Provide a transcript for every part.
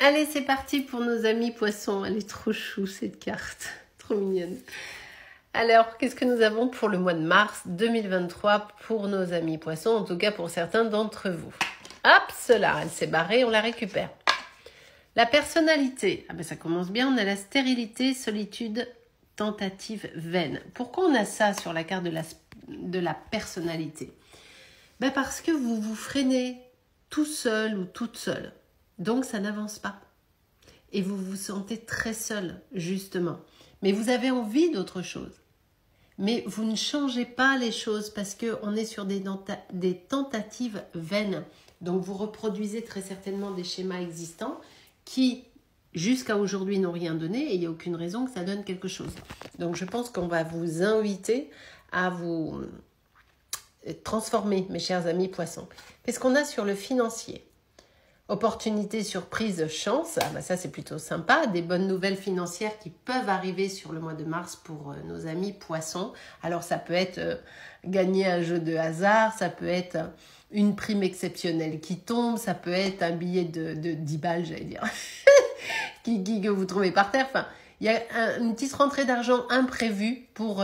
Allez, c'est parti pour nos amis poissons. Elle est trop chou cette carte, trop mignonne. Alors, qu'est-ce que nous avons pour le mois de mars 2023 pour nos amis poissons, en tout cas pour certains d'entre vous. Hop, cela, elle s'est barrée, on la récupère. La personnalité, ah ben ça commence bien, on a la stérilité, solitude, tentative, vaine. Pourquoi on a ça sur la carte de la personnalité? Ben parce que vous vous freinez tout seul ou toute seule. Donc ça n'avance pas. Et vous vous sentez très seul, justement. Mais vous avez envie d'autre chose. Mais vous ne changez pas les choses parce qu'on est sur des tentatives vaines. Donc vous reproduisez très certainement des schémas existants qui, jusqu'à aujourd'hui, n'ont rien donné et il n'y a aucune raison que ça donne quelque chose. Donc je pense qu'on va vous inviter à vous transformer, mes chers amis poissons. Qu'est-ce qu'on a sur le financier? Opportunité, surprise, chance, ah bah ça c'est plutôt sympa. Des bonnes nouvelles financières qui peuvent arriver sur le mois de mars pour nos amis poissons. Alors ça peut être gagner un jeu de hasard, ça peut être une prime exceptionnelle qui tombe, ça peut être un billet de 10 balles, j'allais dire, que vous trouvez par terre. Enfin, il y a une petite rentrée d'argent imprévue pour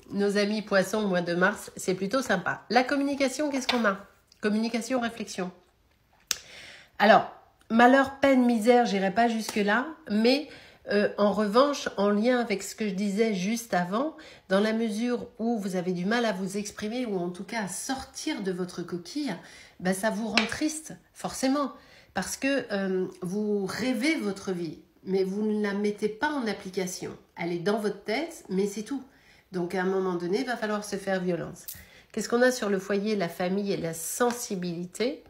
nos amis poissons au mois de mars. C'est plutôt sympa. La communication, qu'est-ce qu'on a? Communication, réflexion. Alors, malheur, peine, misère, j'irai pas jusque-là, mais en revanche, en lien avec ce que je disais juste avant, dans la mesure où vous avez du mal à vous exprimer ou en tout cas à sortir de votre coquille, ben ça vous rend triste, forcément, parce que vous rêvez votre vie, mais vous ne la mettez pas en application. Elle est dans votre tête, mais c'est tout. Donc à un moment donné, il va falloir se faire violence. Qu'est-ce qu'on a sur le foyer, la famille et la sensibilité?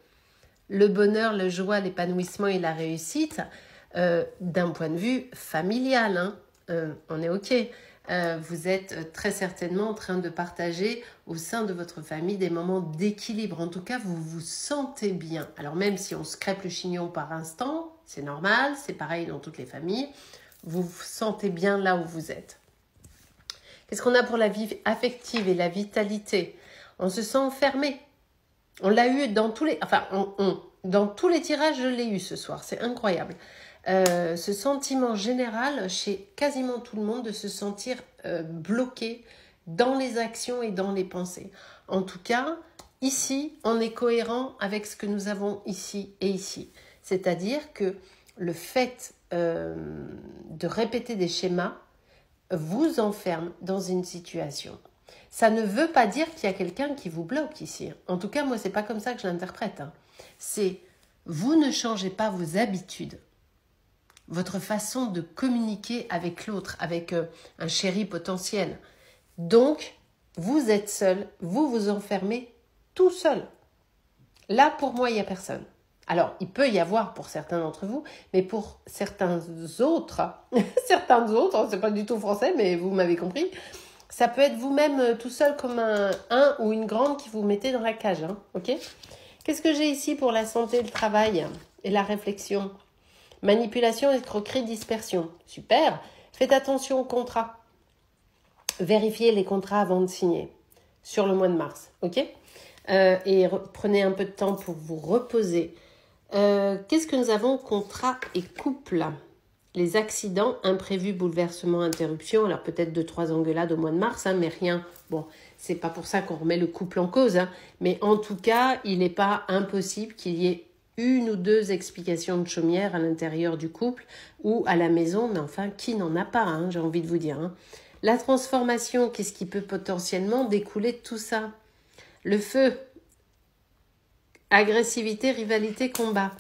Le bonheur, la joie, l'épanouissement et la réussite, d'un point de vue familial, hein, on est OK. Vous êtes très certainement en train de partager au sein de votre famille des moments d'équilibre. En tout cas, vous vous sentez bien. Alors même si on se crêpe le chignon par instant, c'est normal, c'est pareil dans toutes les familles. Vous vous sentez bien là où vous êtes. Qu'est-ce qu'on a pour la vie affective et la vitalité? On se sent fermé. On l'a eu dans tous les... Enfin, dans tous les tirages, je l'ai eu ce soir. C'est incroyable. Ce sentiment général chez quasiment tout le monde de se sentir bloqué dans les actions et dans les pensées. En tout cas, ici, on est cohérent avec ce que nous avons ici et ici. C'est-à-dire que le fait de répéter des schémas vous enferme dans une situation. Ça ne veut pas dire qu'il y a quelqu'un qui vous bloque ici. En tout cas, moi, c'est pas comme ça que je l'interprète. C'est vous ne changez pas vos habitudes, votre façon de communiquer avec l'autre, avec un chéri potentiel. Donc, vous êtes seul, vous vous enfermez tout seul. Là, pour moi, il n'y a personne. Alors, il peut y avoir pour certains d'entre vous, mais pour certains autres, c'est pas du tout français, mais vous m'avez compris, ça peut être vous-même tout seul comme un ou une grande qui vous mettez dans la cage, hein, ok? Qu'est-ce que j'ai ici pour la santé, le travail et la réflexion? Manipulation, escroquerie, dispersion. Super. Faites attention aux contrats. Vérifiez les contrats avant de signer sur le mois de mars, ok? Et prenez un peu de temps pour vous reposer. Qu'est-ce que nous avons? Contrat et couple. Les accidents, imprévus, bouleversements, interruptions. Alors peut-être 2-3 engueulades au mois de mars, hein, mais rien. Bon, c'est pas pour ça qu'on remet le couple en cause. Hein, mais en tout cas, il n'est pas impossible qu'il y ait une ou deux explications de chaumière à l'intérieur du couple ou à la maison. Mais enfin, qui n'en a pas, hein, j'ai envie de vous dire. Hein. La transformation, qu'est-ce qui peut potentiellement découler de tout ça? Le feu, agressivité, rivalité, combat.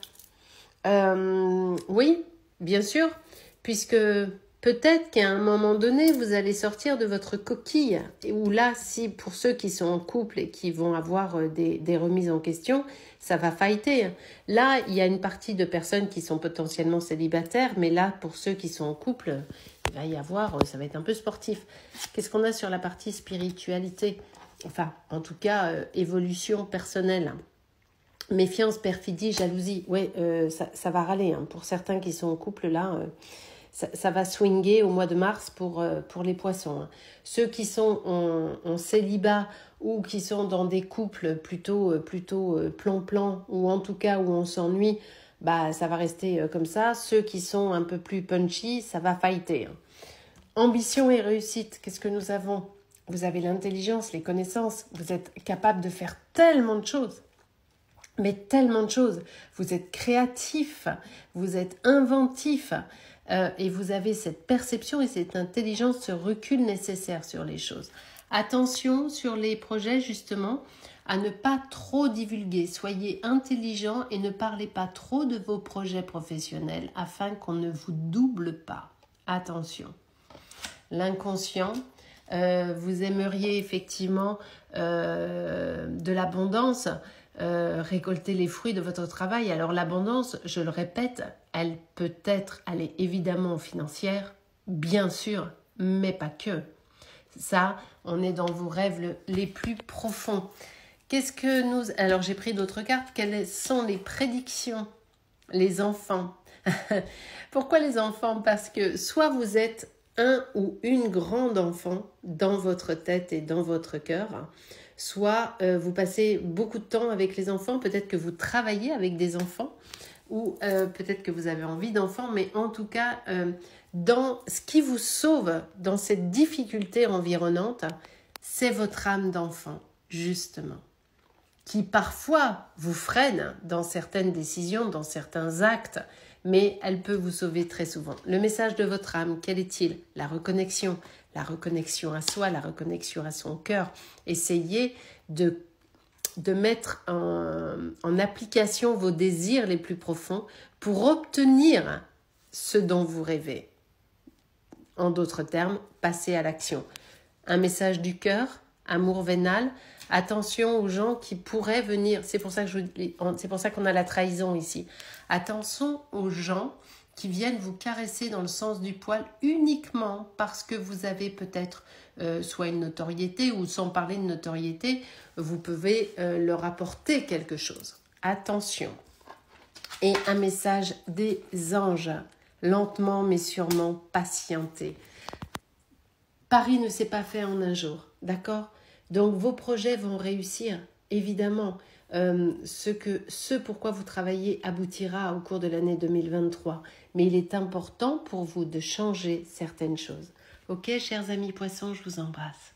Oui, bien sûr, puisque peut-être qu'à un moment donné, vous allez sortir de votre coquille. Ou là, si pour ceux qui sont en couple et qui vont avoir des remises en question, ça va fighter. Là, il y a une partie de personnes qui sont potentiellement célibataires, mais là, pour ceux qui sont en couple, il va y avoir, ça va être un peu sportif. Qu'est-ce qu'on a sur la partie spiritualité? Enfin, en tout cas, évolution personnelle. Méfiance, perfidie, jalousie. Oui, ça va râler. Hein. Pour certains qui sont en couple, là, ça va swinger au mois de mars pour les poissons. Hein. Ceux qui sont en célibat ou qui sont dans des couples plutôt plan-plan, ou en tout cas où on s'ennuie, bah, ça va rester comme ça. Ceux qui sont un peu plus punchy, ça va fighter. Ambition et réussite, qu'est-ce que nous avons? Vous avez l'intelligence, les connaissances, vous êtes capable de faire tellement de choses. Mais tellement de choses. Vous êtes créatif, vous êtes inventif et vous avez cette perception et cette intelligence, ce recul nécessaire sur les choses. Attention sur les projets justement à ne pas trop divulguer. Soyez intelligent et ne parlez pas trop de vos projets professionnels afin qu'on ne vous double pas. Attention. L'inconscient, vous aimeriez effectivement de l'abondance, récolter les fruits de votre travail. Alors l'abondance, je le répète, elle est évidemment financière, bien sûr, mais pas que. Ça, on est dans vos rêves les plus profonds. Alors j'ai pris d'autres cartes. Quelles sont les prédictions? Les enfants. Pourquoi les enfants? Parce que soit vous êtes un ou une grande enfant dans votre tête et dans votre cœur, soit vous passez beaucoup de temps avec les enfants, peut-être que vous travaillez avec des enfants, ou peut-être que vous avez envie d'enfants, mais en tout cas, dans ce qui vous sauve dans cette difficulté environnante, c'est votre âme d'enfant, justement, qui parfois vous freine dans certaines décisions, dans certains actes, mais elle peut vous sauver très souvent. Le message de votre âme, quel est-il? La reconnexion à soi, la reconnexion à son cœur. Essayez de mettre en application vos désirs les plus profonds pour obtenir ce dont vous rêvez. En d'autres termes, passez à l'action. Un message du cœur, amour vénal. Attention aux gens qui pourraient venir. C'est pour ça qu'on a la trahison ici. Attention aux gens qui viennent vous caresser dans le sens du poil uniquement parce que vous avez peut-être soit une notoriété ou sans parler de notoriété, vous pouvez leur apporter quelque chose. Attention. Et un message des anges. Lentement mais sûrement patienter. Paris ne s'est pas fait en un jour, d'accord? Donc vos projets vont réussir, évidemment. Ce pourquoi vous travaillez aboutira au cours de l'année 2023. Mais il est important pour vous de changer certaines choses. Ok, chers amis poissons, je vous embrasse.